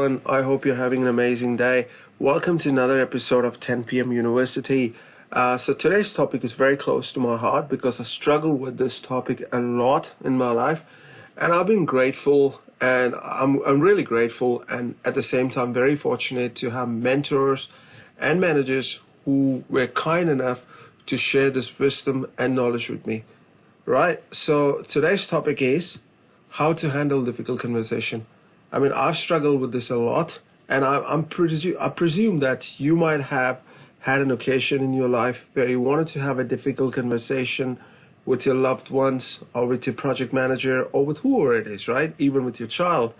everyone. I hope you're having an amazing day. Welcome to another episode of 10 p.m. University. So today's topic is very close to my heart because I struggle with this topic a lot in my life, and I've been grateful, and I'm really grateful, and at the same time very fortunate to have mentors and managers who were kind enough to share this wisdom and knowledge with me. Right? So today's topic is how to handle difficult conversation. I mean, I've struggled with this a lot, and I presume that you might have had an occasion in your life where you wanted to have a difficult conversation with your loved ones, or with your project manager, or with whoever it is, right? Even with your child.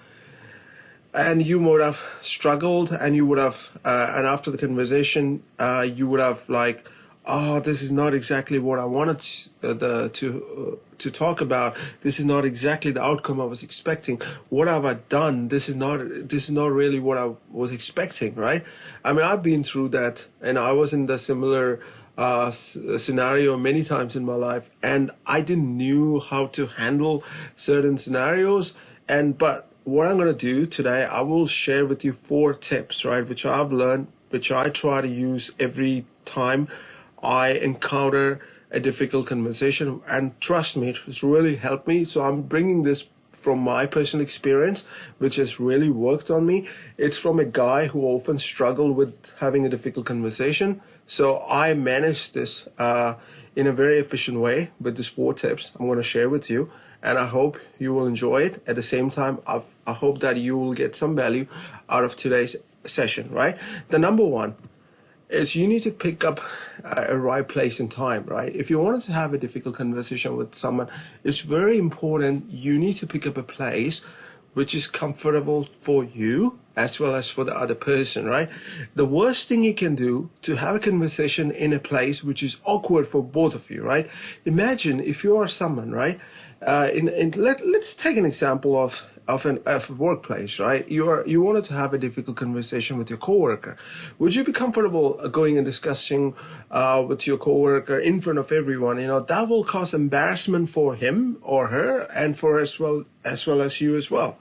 And you would have struggled, and you would have, and after the conversation, you would have like, oh, this is not exactly what I wanted to talk about. This is not exactly the outcome I was expecting. What have I done? This is not really what I was expecting, right? I mean, I've been through that, and I was in the similar scenario many times in my life, and I didn't knew how to handle certain scenarios. But what I'm going to do today, I will share with you 4 tips, right, which I've learned, which I try to use every time I encounter a difficult conversation, and trust me, it has really helped me. So I'm bringing this from my personal experience, which has really worked on me. It's from a guy who often struggled with having a difficult conversation. So I managed this in a very efficient way with these 4 tips I'm going to share with you, and I hope you will enjoy it. At the same time, I hope that you will get some value out of today's session, right? The number one is you need to pick up a right place and time, right? If you wanted to have a difficult conversation with someone, it's very important you need to pick up a place which is comfortable for you as well as for the other person, right? The worst thing you can do to have a conversation in a place which is awkward for both of you, right? Imagine if you are someone, right? Let's take an example of a workplace, right? You wanted to have a difficult conversation with your coworker. Would you be comfortable going and discussing with your coworker in front of everyone? You know, that will cause embarrassment for him or her, and for as well as you as well.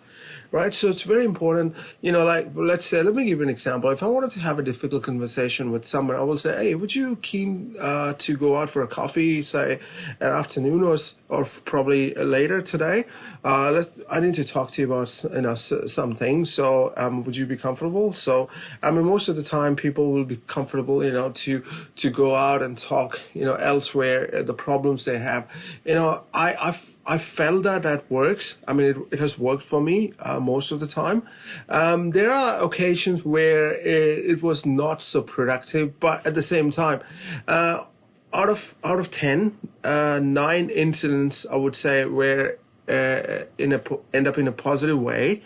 Right, so it's very important, you know, like, let's say, let me give you an example. If I wanted to have a difficult conversation with someone, I will say, hey, would you keen to go out for a coffee, say, an afternoon or probably later today? I need to talk to you about, you know, some things. So would you be comfortable? So, I mean, most of the time people will be comfortable, you know, to go out and talk, you know, elsewhere, the problems they have. You know, I felt that works. I mean, it has worked for me most of the time. There are occasions where it was not so productive, but at the same time, out of 10, 9 incidents, I would say, were end up in a positive way,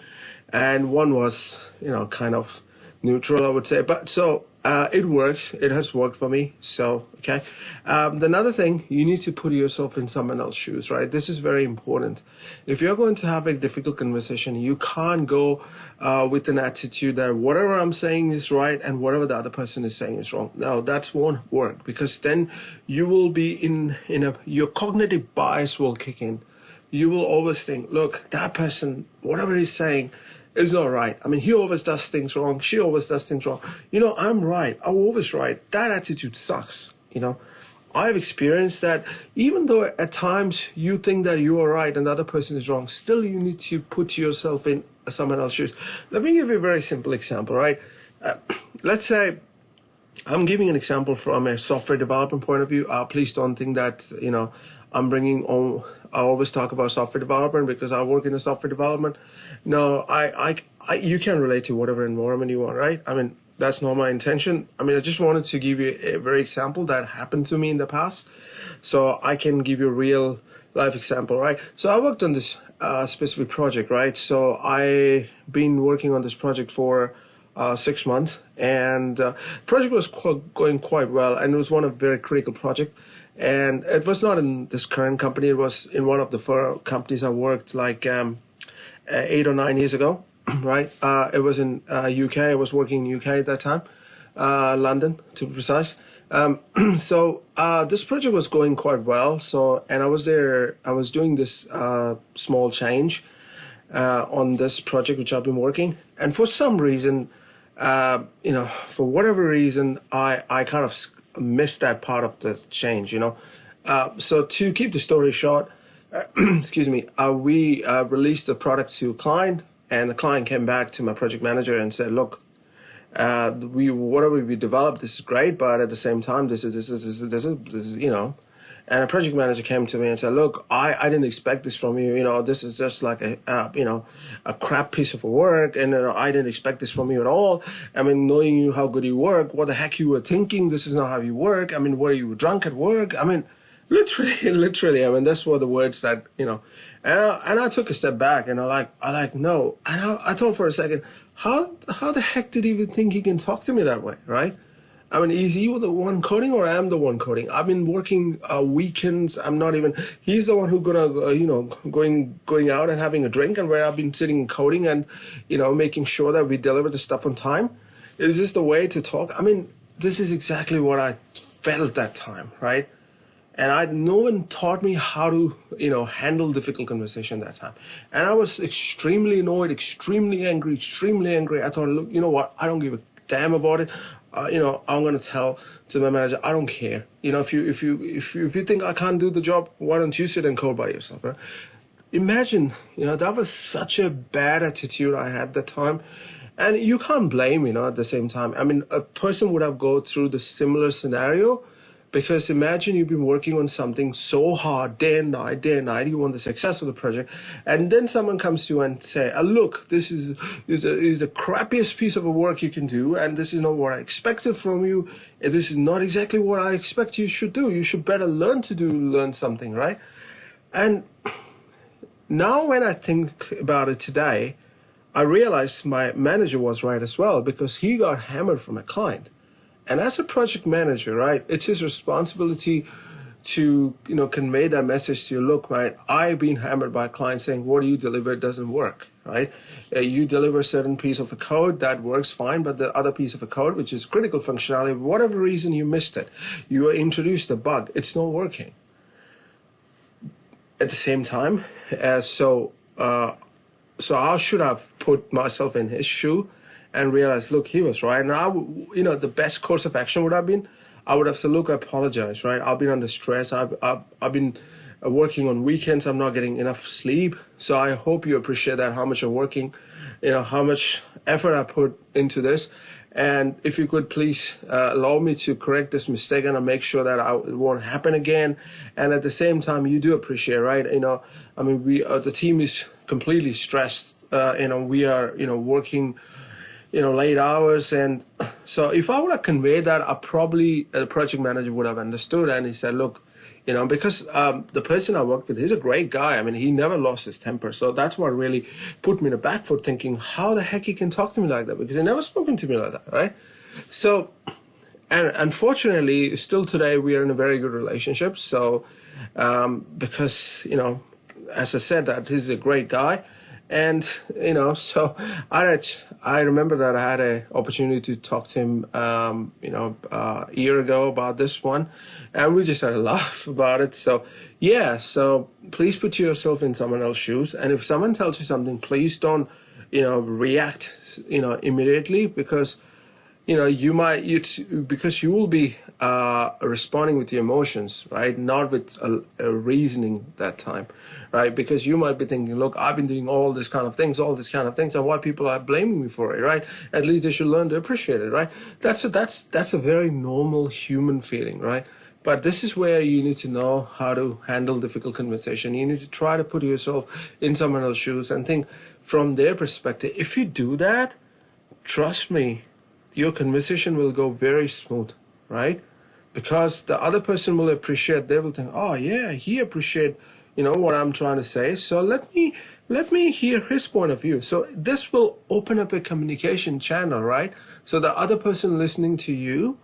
and one was, you know, kind of neutral, I would say. But so it works. It has worked for me. So, okay. Another thing, you need to put yourself in someone else's shoes, right? This is very important. If you're going to have a difficult conversation, you can't go with an attitude that whatever I'm saying is right and whatever the other person is saying is wrong. No, that won't work, because then you will be your cognitive bias will kick in. You will always think, look, that person, whatever he's saying, is not right. I mean, he always does things wrong. She always does things wrong. You know, I'm right. I'm always right. That attitude sucks. You know, I've experienced that. Even though at times you think that you are right and the other person is wrong, still you need to put yourself in someone else's shoes. Let me give you a very simple example, right? Let's say I'm giving an example from a software development point of view. Please don't think that, you know, I'm bringing on. I always talk about software development because I work in a software development. No, you can relate to whatever environment you want, right? I mean, that's not my intention. I mean, I just wanted to give you a very example that happened to me in the past, so I can give you a real life example, right? So I worked on this specific project, right? So I been working on this project for 6 months, and project was going quite well, and it was one of very critical project. And it was not in this current company. It was in one of the 4 companies I worked like 8 or 9 years ago, right? It was in UK. I was working in UK at that time, London to be precise. So this project was going quite well. So, and I was there. I was doing this small change on this project which I've been working. And for some reason, for whatever reason, I kind of missed that part of the change. So to keep the story short, excuse me, we released the product to a client, and the client came back to my project manager and said, look, whatever we developed, this is great, but at the same time, this is. And a project manager came to me and said, look, I didn't expect this from you. This is just like a crap piece of work. And I didn't expect this from you at all. I mean, knowing you how good you work, what the heck you were thinking? This is not how you work. I mean, were you drunk at work? I mean, literally, I mean, that's what the words that, and I took a step back and I no. And I thought for a second, how the heck did he even think he can talk to me that way, right? I mean, is he the one coding or I'm the one coding? I've been working weekends. I'm not even, he's the one who going out and having a drink, and where I've been sitting coding and, making sure that we deliver the stuff on time. Is this the way to talk? I mean, this is exactly what I felt at that time, right? And no one taught me how to, handle difficult conversation that time. And I was extremely annoyed, extremely angry. I thought, look, you know what? I don't give a damn about it. I'm going to tell to my manager, I don't care. If you think I can't do the job, why don't you sit and code by yourself, right? Imagine, that was such a bad attitude I had at the time. And you can't blame, at the same time. I mean, a person would have gone through the similar scenario, because imagine you've been working on something so hard, day and night, you want the success of the project, and then someone comes to you and say, look, this is the crappiest piece of work you can do, and this is not what I expected from you, and this is not exactly what I expect you should do. You should better learn something, right? And now when I think about it today, I realize my manager was right as well, because he got hammered from a client. And as a project manager, right, it's his responsibility to, convey that message to you. Look, right, I've been hammered by clients saying, what you deliver doesn't work, right? You deliver a certain piece of a code that works fine, but the other piece of a code, which is critical functionality, for whatever reason you missed it, you introduced a bug, it's not working. At the same time, so I should have put myself in his shoe and realized, look, he was right. Now, the best course of action would have been, I would have said, look, I apologize, right? I've been under stress. I've been working on weekends. I'm not getting enough sleep. So I hope you appreciate that, how much I'm working, how much effort I put into this. And if you could please allow me to correct this mistake and make sure that it won't happen again. And at the same time, you do appreciate, right? I mean, the team is completely stressed. We are, working late hours. And so if I would have conveyed that, the project manager would have understood. And he said, look, because the person I worked with, he's a great guy. I mean, he never lost his temper. So that's what really put me in the back foot, thinking, how the heck he can talk to me like that? Because he never spoken to me like that, right? So, and unfortunately, still today, we are in a very good relationship. So, because, as I said, that he's a great guy. And, so I remember that I had an opportunity to talk to him, a year ago about this one, and we just had a laugh about it. So, yeah, so please put yourself in someone else's shoes. And if someone tells you something, please don't, react, immediately, because, because you will be responding with your emotions, right? Not with a reasoning that time, right? Because you might be thinking, look, I've been doing all these kind of things, and why people are blaming me for it, right? At least they should learn to appreciate it, right? That's a very normal human feeling, right? But this is where you need to know how to handle difficult conversation. You need to try to put yourself in someone else's shoes and think from their perspective. If you do that, trust me, your conversation will go very smooth, right? Because the other person will appreciate, they will think, oh yeah, he appreciate, what I'm trying to say. So let me hear his point of view. So this will open up a communication channel, right? So the other person listening to you,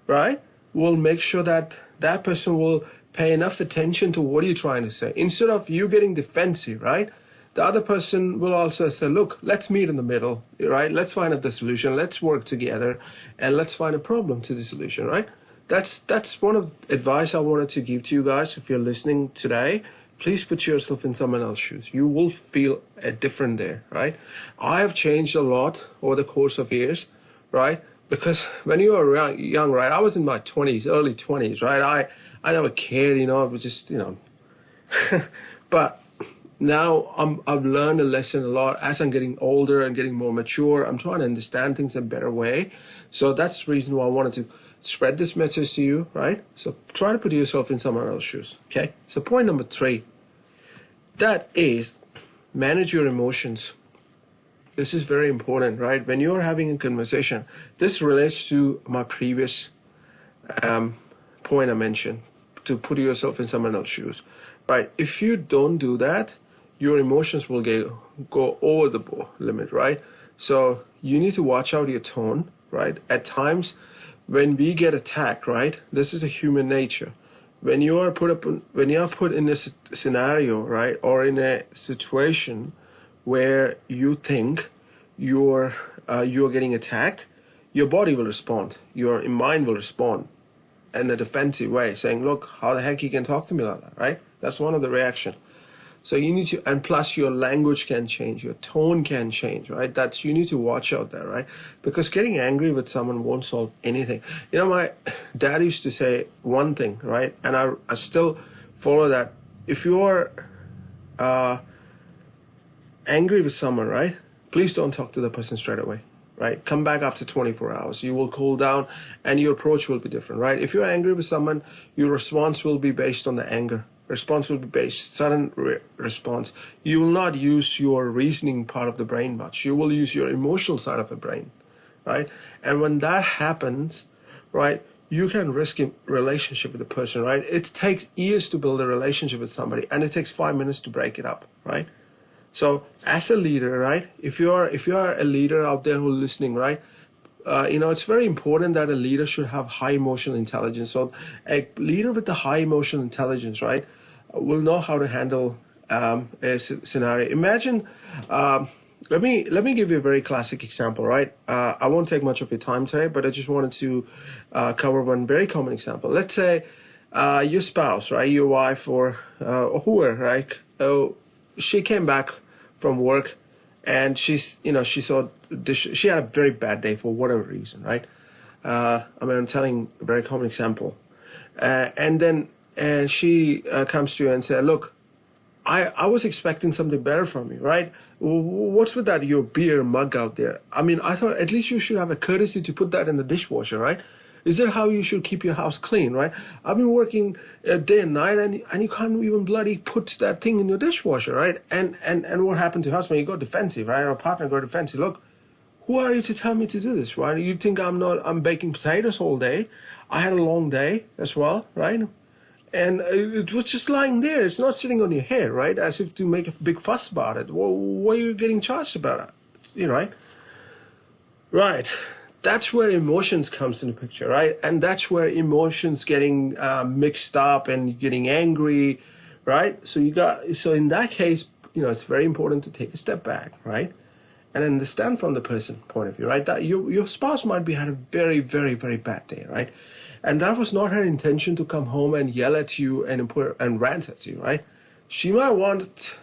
right, will make sure that that person will pay enough attention to what you're trying to say. Instead of you getting defensive, right? The other person will also say, look, let's meet in the middle, right? Let's find out the solution. Let's work together and let's find a problem to the solution, right? That's one of the advice I wanted to give to you guys if you're listening today. Please put yourself in someone else's shoes. You will feel different there, right? I have changed a lot over the course of years, right? Because when you were young, right? I was in my 20s, early 20s, right? I never cared, I was just, but now I've learned a lesson a lot as I'm getting older and getting more mature. I'm trying to understand things in a better way. So that's the reason why I wanted to spread this message to you, right? So try to put yourself in someone else's shoes, okay? So point number 3, that is manage your emotions. This is very important, right? When you're having a conversation, this relates to my previous point I mentioned, to put yourself in someone else's shoes, right? If you don't do that, your emotions will go over the limit, right? So you need to watch out your tone, right? At times, when we get attacked, right? This is a human nature. When you are put in a scenario, right, or in a situation where you think you're getting attacked, your body will respond, your mind will respond in a defensive way, saying, "Look, how the heck you can talk to me like that?" Right? That's one of the reaction. So you need to, and plus your language can change, your tone can change, right? That's, you need to watch out there, right? Because getting angry with someone won't solve anything. My dad used to say one thing, right? And I still follow that. If you are angry with someone, right? Please don't talk to the person straight away, right? Come back after 24 hours. You will cool down and your approach will be different, right? If you're angry with someone, your response will be based on the anger. Response will be based, sudden response. You will not use your reasoning part of the brain much. You will use your emotional side of the brain, right? And when that happens, right, you can risk a relationship with the person, right? It takes years to build a relationship with somebody, and it takes 5 minutes to break it up, right? So as a leader, right, if you are a leader out there who's listening, right, it's very important that a leader should have high emotional intelligence. So a leader with the high emotional intelligence, right, will know how to handle a scenario. Imagine, let me give you a very classic example, right? I won't take much of your time today, but I just wanted to cover one very common example. Let's say your spouse, right, your wife or whoever, right, she came back from work and she saw she had a very bad day for whatever reason, right? I'm telling a very common example. And then she comes to you and said, "Look, I was expecting something better from you, right? What's with that, your beer mug out there? I mean, I thought at least you should have a courtesy to put that in the dishwasher, right? Is that how you should keep your house clean, right? I've been working day and night, and you can't even bloody put that thing in your dishwasher, right? And what happened to your husband? You go defensive, right? Or partner go defensive. Look, who are you to tell me to do this, right? You think I'm baking potatoes all day? I had a long day as well, right? And it was just lying there. It's not sitting on your head, right? As if to make a big fuss about it. Well, what are you getting charged about it? Right? Right. That's where emotions comes in the picture, right? And that's where emotions getting mixed up and getting angry, right? So in that case, it's very important to take a step back, right? And understand from the person point of view, right? That your spouse might be had a very, very, very bad day, right? And that was not her intention to come home and yell at you and rant at you, right? She might want,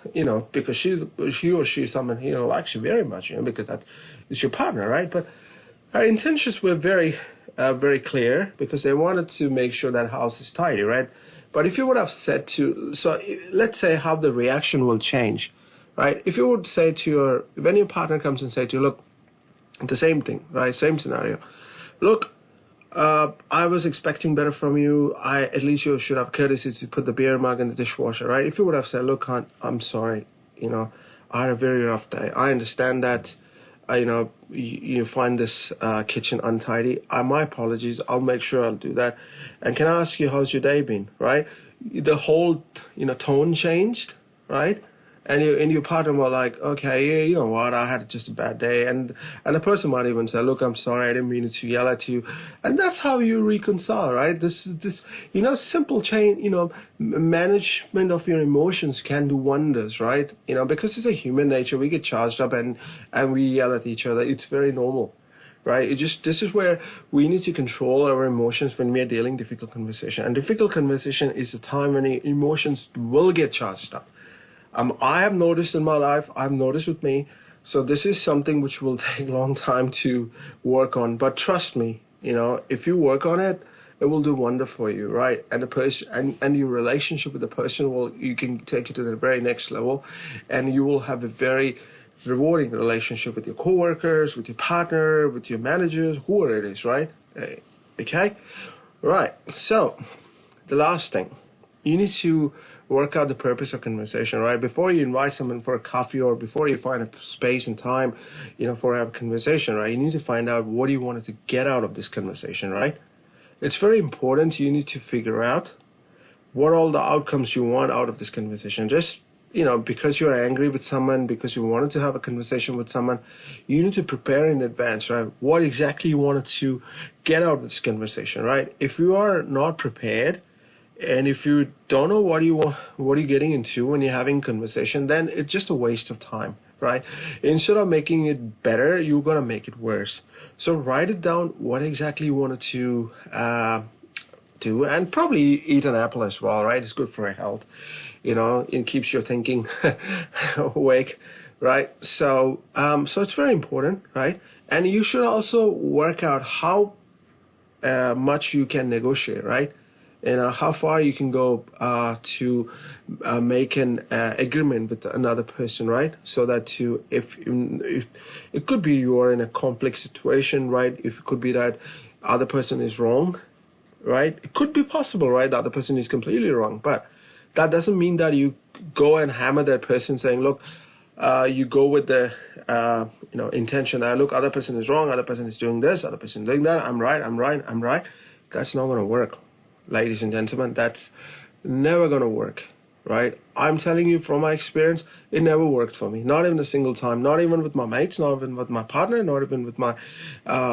because she or she is someone, likes you very much, because that is your partner, right? But her intentions were very, very clear because they wanted to make sure that house is tidy, right? But if you would have said let's say how the reaction will change, right? If you would say when your partner comes and say to you, "Look, the same thing, right? Same scenario. Look, I was expecting better from you. At least you should have courtesy to put the beer mug in the dishwasher, right?" If you would have said, "Look, hon, I'm sorry, I had a very rough day. I understand that, you find this kitchen untidy. My apologies. I'll make sure I'll do that. And can I ask you, how's your day been?" Right? The whole, tone changed, right? And your partner were like, "Okay, yeah, you know what, I had just a bad day." And the person might even say, "Look, I'm sorry, I didn't mean to yell at you." And that's how you reconcile, right? This simple change, management of your emotions can do wonders, right? Because it's a human nature, we get charged up and we yell at each other. It's very normal, right? This is where we need to control our emotions when we are dealing difficult conversation. And difficult conversation is a time when emotions will get charged up. I have noticed in my life, I've noticed with me. So this is something which will take a long time to work on. But trust me, if you work on it, it will do wonder for you, right? And the person and your relationship with the person you can take it to the very next level, and you will have a very rewarding relationship with your coworkers, with your partner, with your managers, whoever it is, right? Okay? Right. So, the last thing, you need to work out the purpose of conversation, right? Before you invite someone for a coffee or before you find a space and time, for a conversation, right? You need to find out what you wanted to get out of this conversation, right? It's very important. You need to figure out what all the outcomes you want out of this conversation. Just because you're angry with someone, because you wanted to have a conversation with someone, you need to prepare in advance, right? What exactly you wanted to get out of this conversation, right? If you are not prepared, and if you don't know what you're getting into when you're having a conversation, then it's just a waste of time, right? Instead of making it better, you're gonna make it worse. So write it down what exactly you wanted to do, and probably eat an apple as well, right? It's good for your health. It keeps your thinking awake, right? So it's very important, right? And you should also work out how much you can negotiate, right? How far you can go to make an agreement with another person, right? So that if it could be you are in a conflict situation, right? If it could be that other person is wrong, right? It could be possible, right? The other person is completely wrong, but that doesn't mean that you go and hammer that person saying, look, you go with the, intention that, look, other person is wrong, other person is doing this, other person is doing that, I'm right. That's not going to work, ladies and gentlemen. That's never going to work, right? I'm telling you from my experience, it never worked for me. Not even a single time, not even with my mates, not even with my partner, not even with my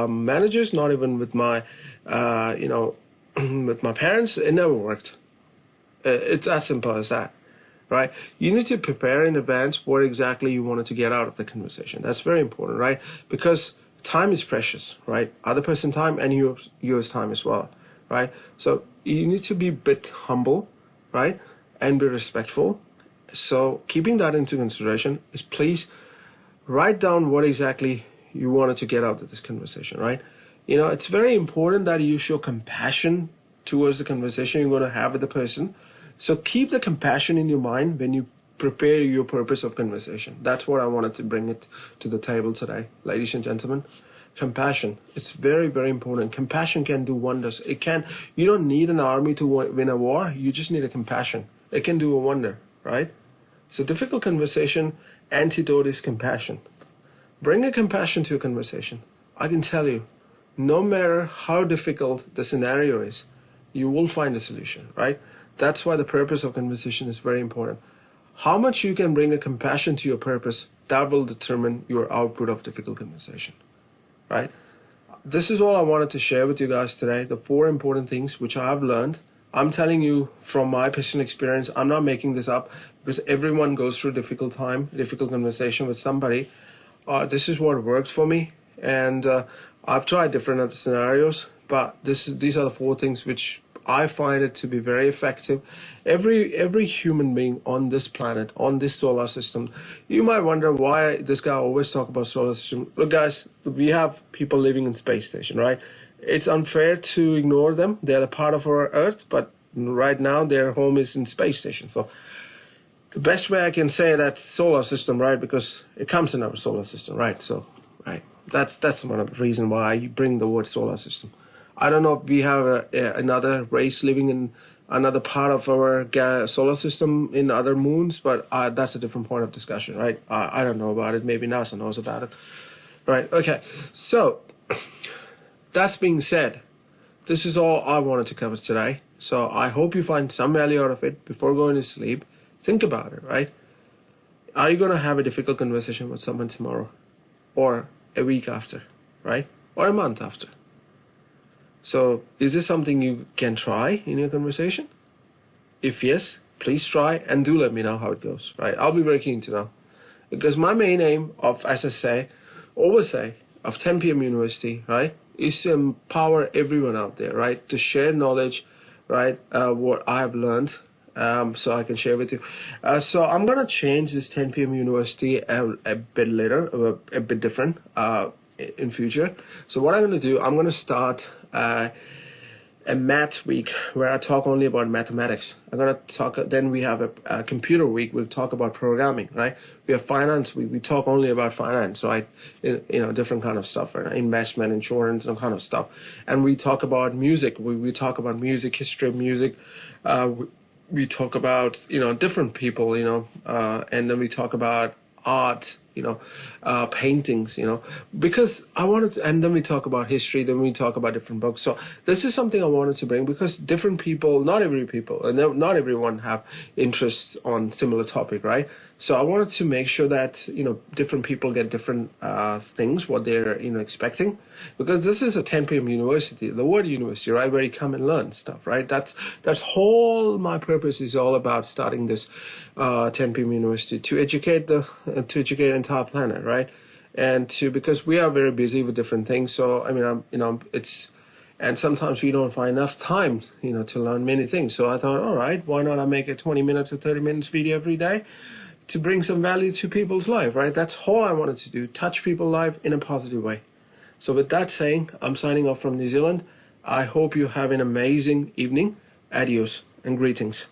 managers, not even with my, with my parents. It never worked. It's as simple as that, right? You need to prepare in advance what exactly you wanted to get out of the conversation. That's very important, right? Because time is precious, right? Other person's time and yours time as well, right? So you need to be a bit humble, right? And be respectful. So keeping that into consideration is please write down what exactly you wanted to get out of this conversation, right? It's very important that you show compassion towards the conversation you're going to have with the person. So keep the compassion in your mind when you prepare your purpose of conversation. That's what I wanted to bring it to the table today, ladies and gentlemen. Compassion. It's very, very important. Compassion can do wonders. You don't need an army to win a war. You just need a compassion. It can do a wonder, right? So difficult conversation, antidote is compassion. Bring a compassion to a conversation. I can tell you, no matter how difficult the scenario is, you will find a solution, right? That's why the purpose of conversation is very important. How much you can bring a compassion to your purpose, that will determine your output of difficult conversation, right? This is all I wanted to share with you guys today. The 4 important things which I have learned. I'm telling you from my personal experience. I'm not making this up because everyone goes through a difficult time, difficult conversation with somebody. This is what worked for me. And I've tried different other scenarios, but these are the 4 things which I find it to be very effective. Every human being on this planet, on this solar system, you might wonder why this guy always talk about solar system. Look, guys, we have people living in space station, right? It's unfair to ignore them. They're a part of our Earth, but right now their home is in space station. So the best way I can say that solar system, right? Because it comes in our solar system, right? So, right. That's one of the reasons why I bring the word solar system. I don't know if we have another race living in another part of our solar system in other moons, but that's a different point of discussion, right? I don't know about it. Maybe NASA knows about it. Right, okay. So, that being said, this is all I wanted to cover today. So I hope you find some value out of it before going to sleep. Think about it, right? Are you going to have a difficult conversation with someone tomorrow? Or a week after, right? Or a month after? So, is this something you can try in your conversation? If yes, please try and do let me know how it goes, right? I'll be very keen to know. Because my main aim of, as I say, always say, of 10 p.m. University, right, is to empower everyone out there, right, to share knowledge, right, what I have learned, so I can share with you. So I'm gonna change this 10 p.m. University a bit later, a bit different in future. So what I'm gonna do, I'm gonna start a math week where I talk only about mathematics. I'm gonna talk. Then we have a computer week. We'll talk about programming, right? We have finance week. We talk only about finance, right? Different kind of stuff, right? Investment, insurance, and kind of stuff. And we talk about music. We talk about music, history of music. We talk about different people, and then we talk about art, paintings, because I wanted to, and then we talk about history, then we talk about different books. So this is something I wanted to bring because different people, not everyone have interests on similar topic, right? So I wanted to make sure that, different people get different things, what they're, expecting, because this is a 10 p.m. university, the word university, right, where you come and learn stuff, right? That's whole my purpose is all about starting this 10 p.m. university to educate the entire planet, right? And because we are very busy with different things. So, I mean, and sometimes we don't find enough time, to learn many things. So I thought, all right, why not I make a 20 minutes or 30 minutes video every day to bring some value to people's life, right? That's all I wanted to do, touch people's life in a positive way. So with that saying, I'm signing off from New Zealand. I hope you have an amazing evening. Adios and greetings.